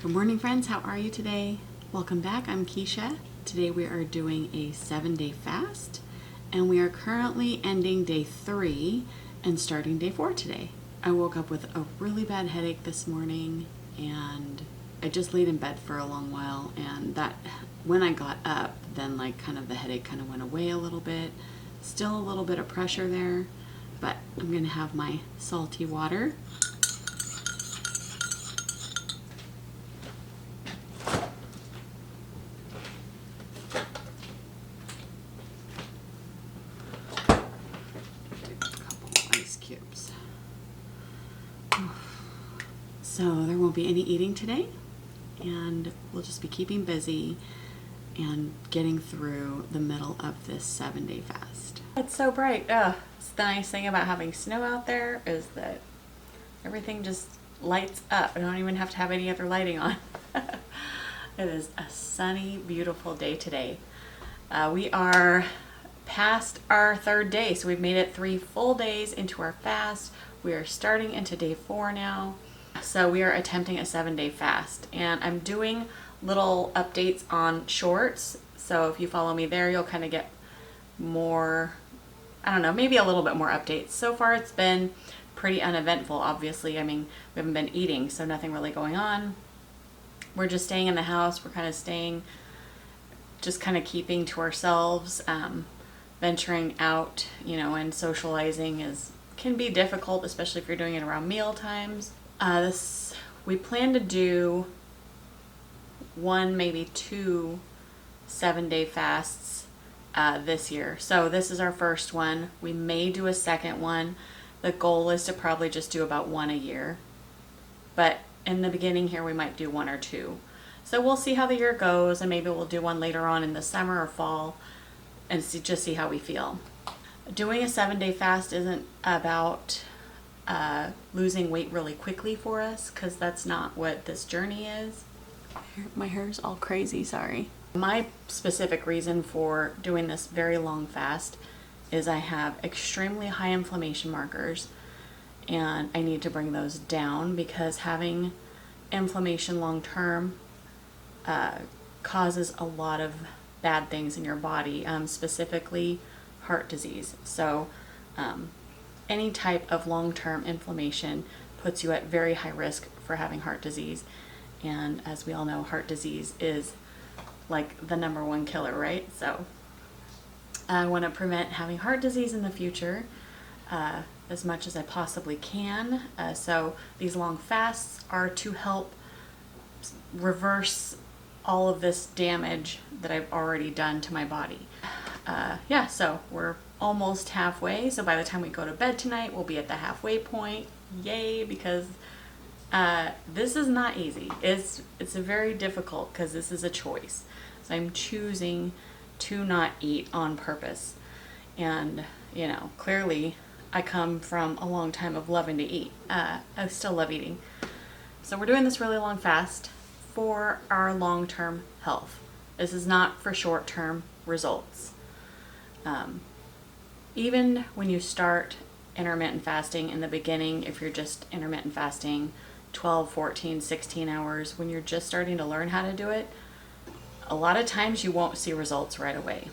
Good morning, friends. How are you today? Welcome back. I'm Kycha. Today we are doing a 7-day fast, and we are currently ending day 3 and starting day 4 today. I woke up with a really bad headache this morning, and I just laid in bed for a long while, and that when I got up, then the headache kind of went away a little bit. Still a little bit of pressure there, but I'm going to have my salty water. So there won't be any eating today, and we'll just be keeping busy and getting through the middle of this 7-day fast. It's so bright. It's the nice thing about having snow out there is that everything just lights up. I don't even have to have any other lighting on. It is a sunny, beautiful day today. We are past our 3rd day, so we've made it 3 full days into our fast. We are starting into day 4 now. So we are attempting a 7-day fast, and I'm doing little updates on shorts. So if you follow me there, you'll kind of get more, I don't know, maybe a little bit more updates. So far it's been pretty uneventful, obviously. I mean, we haven't been eating, so nothing really going on. We're just staying in the house. We're kind of staying, just kind of keeping to ourselves. Venturing out, and socializing can be difficult, especially if you're doing it around meal times. We plan to do 1, maybe 2 7-day fasts this year. So this is our first one. We may do a second one. The goal is to probably just do about 1 a year. But in the beginning here, we might do 1 or 2. So we'll see how the year goes, and maybe we'll do one later on in the summer or fall and just see how we feel. Doing a 7-day fast isn't about losing weight really quickly for us, because that's not what this journey is. My hair's all crazy, sorry. My specific reason for doing this very long fast is I have extremely high inflammation markers, and I need to bring those down because having inflammation long term causes a lot of bad things in your body, specifically heart disease. So any type of long-term inflammation puts you at very high risk for having heart disease. And as we all know, heart disease is like the #1 killer, right? So I want to prevent having heart disease in the future as much as I possibly can. So these long fasts are to help reverse all of this damage that I've already done to my body. So we're almost halfway. So by the time we go to bed tonight, we'll be at the halfway point. Yay, because this is not easy. It's very difficult because this is a choice. So I'm choosing to not eat on purpose. And, clearly I come from a long time of loving to eat. I still love eating. So we're doing this really long fast for our long-term health. This is not for short-term results. Even when you start intermittent fasting in the beginning, if you're just intermittent fasting 12, 14, 16 hours, when you're just starting to learn how to do it, a lot of times you won't see results right away.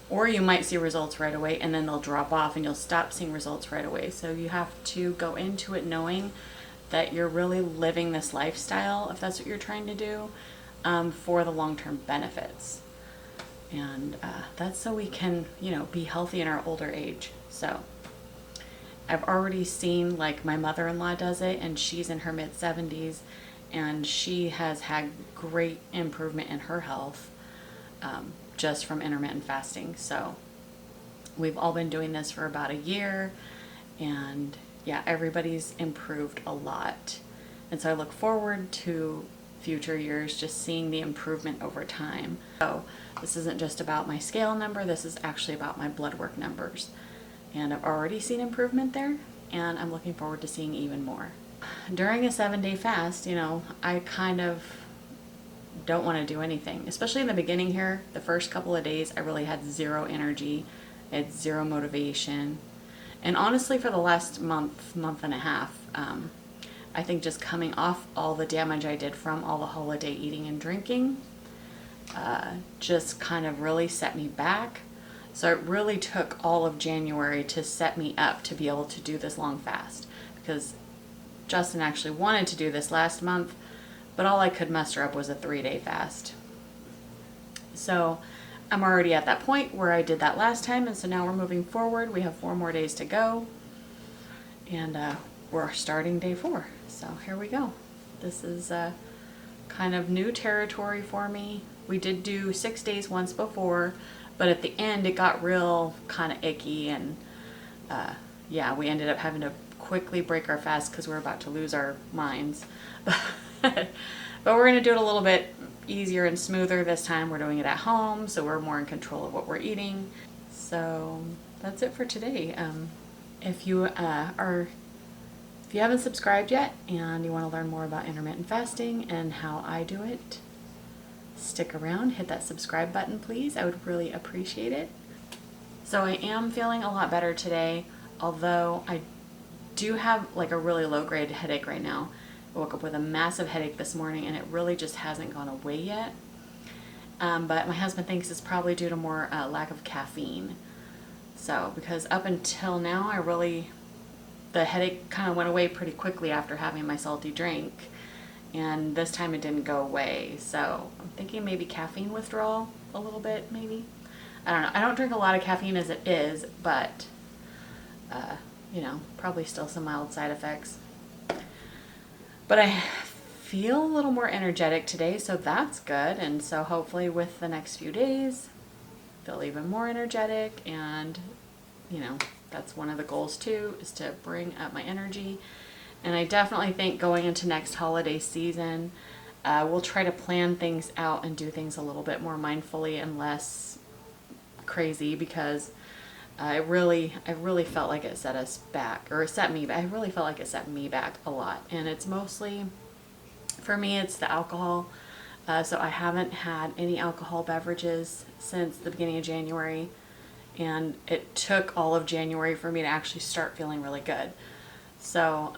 Or you might see results right away and then they'll drop off and you'll stop seeing results right away. So you have to go into it knowing that you're really living this lifestyle, if that's what you're trying to do, for the long-term benefits. And that's so we can, be healthy in our older age. So I've already seen, my mother-in-law does it, and she's in her mid-70s, and she has had great improvement in her health just from intermittent fasting. So we've all been doing this for about a year, and yeah, everybody's improved a lot. And so I look forward to future years just seeing the improvement over time. So this isn't just about my scale number, this is actually about my blood work numbers. And I've already seen improvement there, and I'm looking forward to seeing even more. During a 7-day fast, I kind of don't want to do anything, especially in the beginning here. The first couple of days, I really had zero energy, I had zero motivation. And honestly, for the last month and a half, I think just coming off all the damage I did from all the holiday eating and drinking just kind of really set me back. So it really took all of January to set me up to be able to do this long fast, because Justin actually wanted to do this last month, but all I could muster up was a 3-day fast. So I'm already at that point where I did that last time, and so now we're moving forward. We have 4 more days to go, and we're starting day 4. So here we go. This is kind of new territory for me. We did do 6 days once before, but at the end it got real kind of icky, and yeah, we ended up having to quickly break our fast because we're about to lose our minds. But we're going to do it a little bit easier and smoother this time. We're doing it at home, so we're more in control of what we're eating. So that's it for today. If you haven't subscribed yet and you want to learn more about intermittent fasting and how I do it, stick around, hit that subscribe button please. I would really appreciate it. So I am feeling a lot better today, although I do have like a really low grade headache right now. I woke up with a massive headache this morning and it really just hasn't gone away yet. But my husband thinks it's probably due to more lack of caffeine. So, because up until now, the headache kind of went away pretty quickly after having my salty drink. And this time it didn't go away. So I'm thinking maybe caffeine withdrawal a little bit, maybe. I don't know. I don't drink a lot of caffeine as it is, but, you know, probably still some mild side effects. But I feel a little more energetic today, so that's good. And so hopefully with the next few days, feel even more energetic. And, you know, that's one of the goals too, is to bring up my energy. And I definitely think going into next holiday season, we'll try to plan things out and do things a little bit more mindfully and less crazy, because I really felt like it set us back, or it set me back. I really felt like it set me back a lot. And it's mostly, for me, it's the alcohol. So I haven't had any alcohol beverages since the beginning of January. And it took all of January for me to actually start feeling really good. So,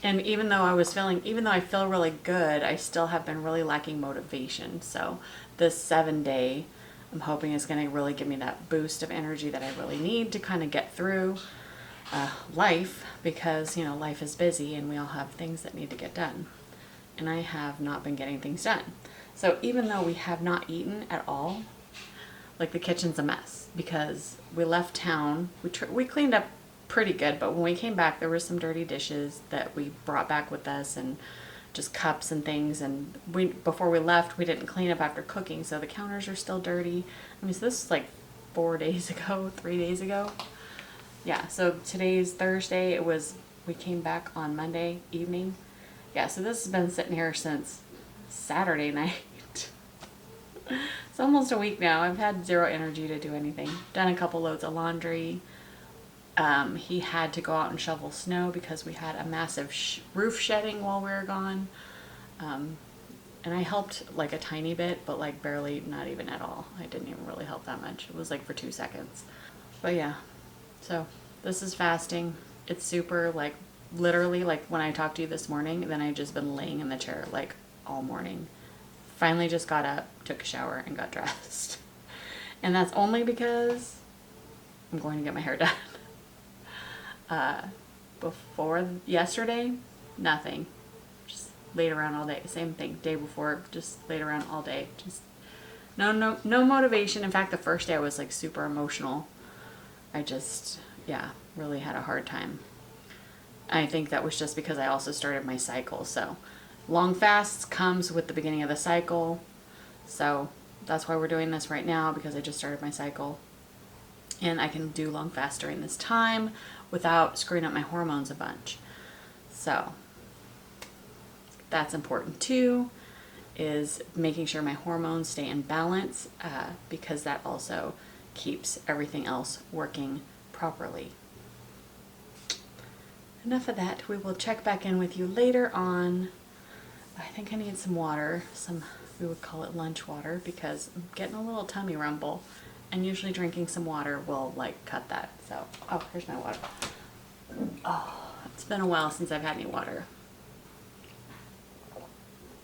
and even though I feel really good, I still have been really lacking motivation. So this 7-day, I'm hoping is going to really give me that boost of energy that I really need to kind of get through life, because, you know, life is busy and we all have things that need to get done. And I have not been getting things done. So even though we have not eaten at all, like the kitchen's a mess because we left town. We cleaned up pretty good, but when we came back, there were some dirty dishes that we brought back with us, and just cups and things. And before we left, we didn't clean up after cooking, so the counters are still dirty. I mean, so this is like 3 days ago. Yeah, so today's Thursday. We came back on Monday evening. Yeah, so this has been sitting here since Saturday night. It's almost a week now. I've had zero energy to do anything. Done a couple loads of laundry. He had to go out and shovel snow because we had a massive roof shedding while we were gone. And I helped like a tiny bit, but like barely, not even at all. I didn't even really help that much. It was like for 2 seconds. But yeah, so this is fasting. It's super, like, literally, like when I talked to you this morning, then I just been laying in the chair like all morning. Finally just got up, took a shower, and got dressed. And that's only because I'm going to get my hair done. Before yesterday, nothing. Just laid around all day. Same thing. Day before, just laid around all day. Just no motivation. In fact, the first day I was like super emotional. I just, yeah, really had a hard time. I think that was just because I also started my cycle. So long fasts comes with the beginning of the cycle. So that's why we're doing this right now, because I just started my cycle. And I can do long fast during this time without screwing up my hormones a bunch. So that's important too, is making sure my hormones stay in balance, because that also keeps everything else working properly. Enough of that. We will check back in with you later on. I think I need some water, we would call it lunch water, because I'm getting a little tummy rumble, and usually drinking some water will like cut that. So, oh, here's my water. Oh, It's been a while since I've had any water.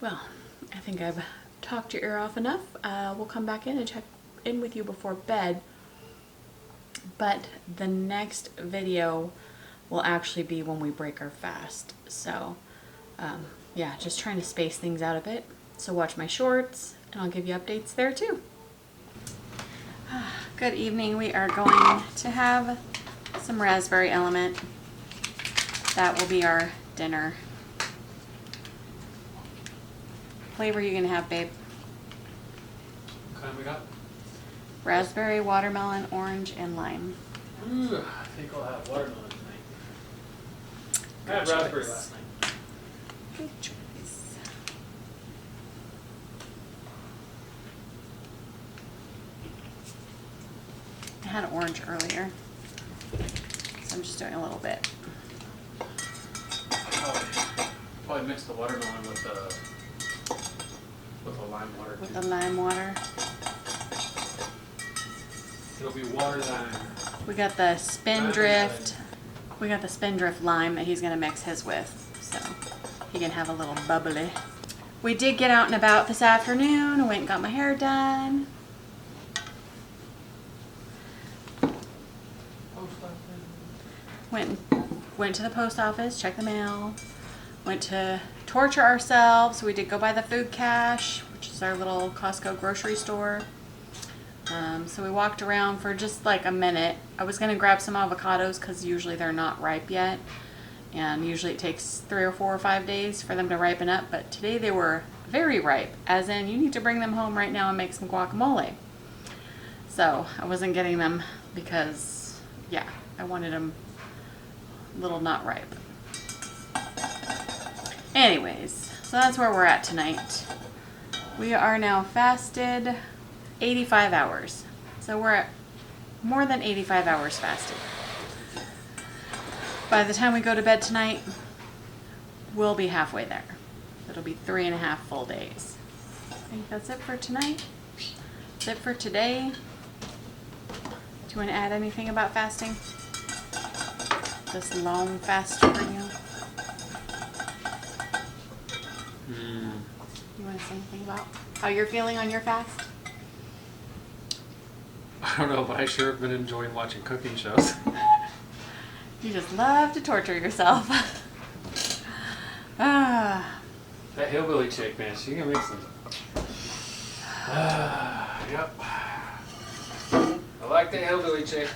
Well, I think I've talked your ear off enough. We'll come back in and check in with you before bed. But the next video will actually be when we break our fast. So, yeah, just trying to space things out a bit. So watch my shorts, and I'll give you updates there too. Good evening. We are going to have some raspberry element. That will be our dinner. Flavor you gonna have, babe? What kind we got? Raspberry, watermelon, orange, and lime. Ooh, I think I'll have watermelon tonight. I had raspberry last night. Good choice. I had orange earlier, so I'm just doing a little bit. Probably mix the watermelon with the lime water. With the lime water. It'll be water lime. We got the Spindrift. We got the Spindrift lime that he's gonna mix his with, so he can have a little bubbly. We did get out and about this afternoon. I went and got my hair done. Went to the post office, checked the mail. Went to torture ourselves. We did go by the food cache, which is our little Costco grocery store. So we walked around for just like a minute. I was gonna grab some avocados because usually they're not ripe yet. And usually it takes 3 or 4 or 5 days for them to ripen up. But today they were very ripe, as in you need to bring them home right now and make some guacamole. So I wasn't getting them because, yeah, I wanted them a little not ripe. Anyways, so that's where we're at tonight. We are now fasted 85 hours. So we're at more than 85 hours fasted. By the time we go to bed tonight, we'll be halfway there. It'll be 3.5 full days. I think that's it for tonight. That's it for today. Do you want to add anything about fasting? This long fast for you? You want to say anything about how you're feeling on your fast? I don't know, but I sure have been enjoying watching cooking shows. You just love to torture yourself. That hillbilly chick, man, she can make some. Yep. I like that hillbilly chick.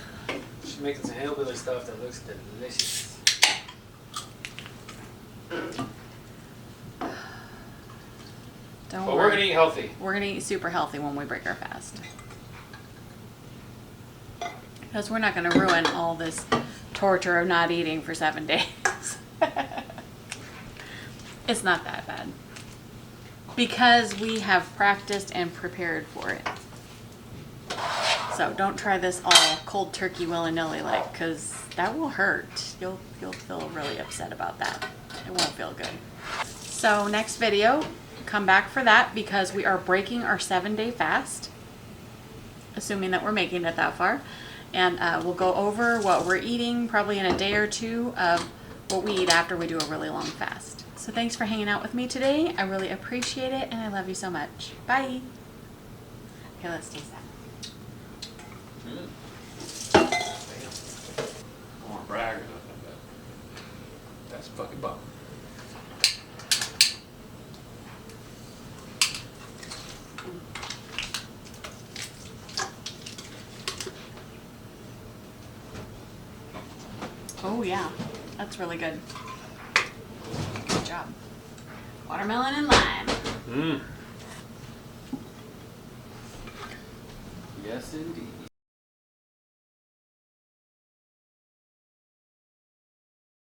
She's making some hillbilly stuff that looks delicious. Don't But worry. we're gonna eat healthy. We're gonna eat super healthy when we break our fast. Because we're not gonna ruin all this torture of not eating for 7 days. It's not that bad. Because we have practiced and prepared for it. So don't try this all cold turkey willy-nilly like, because that will hurt. You'll feel really upset about that. It won't feel good. So next video, come back for that because we are breaking our 7-day fast, assuming that we're making it that far. And we'll go over what we're eating probably in a day or two of what we eat after we do a really long fast. So thanks for hanging out with me today. I really appreciate it and I love you so much. Bye. Okay, let's taste that. I don't want to brag or nothing, but that's fucking bomb. Oh yeah, that's really good. Good job. Watermelon and lime. Yes, indeed.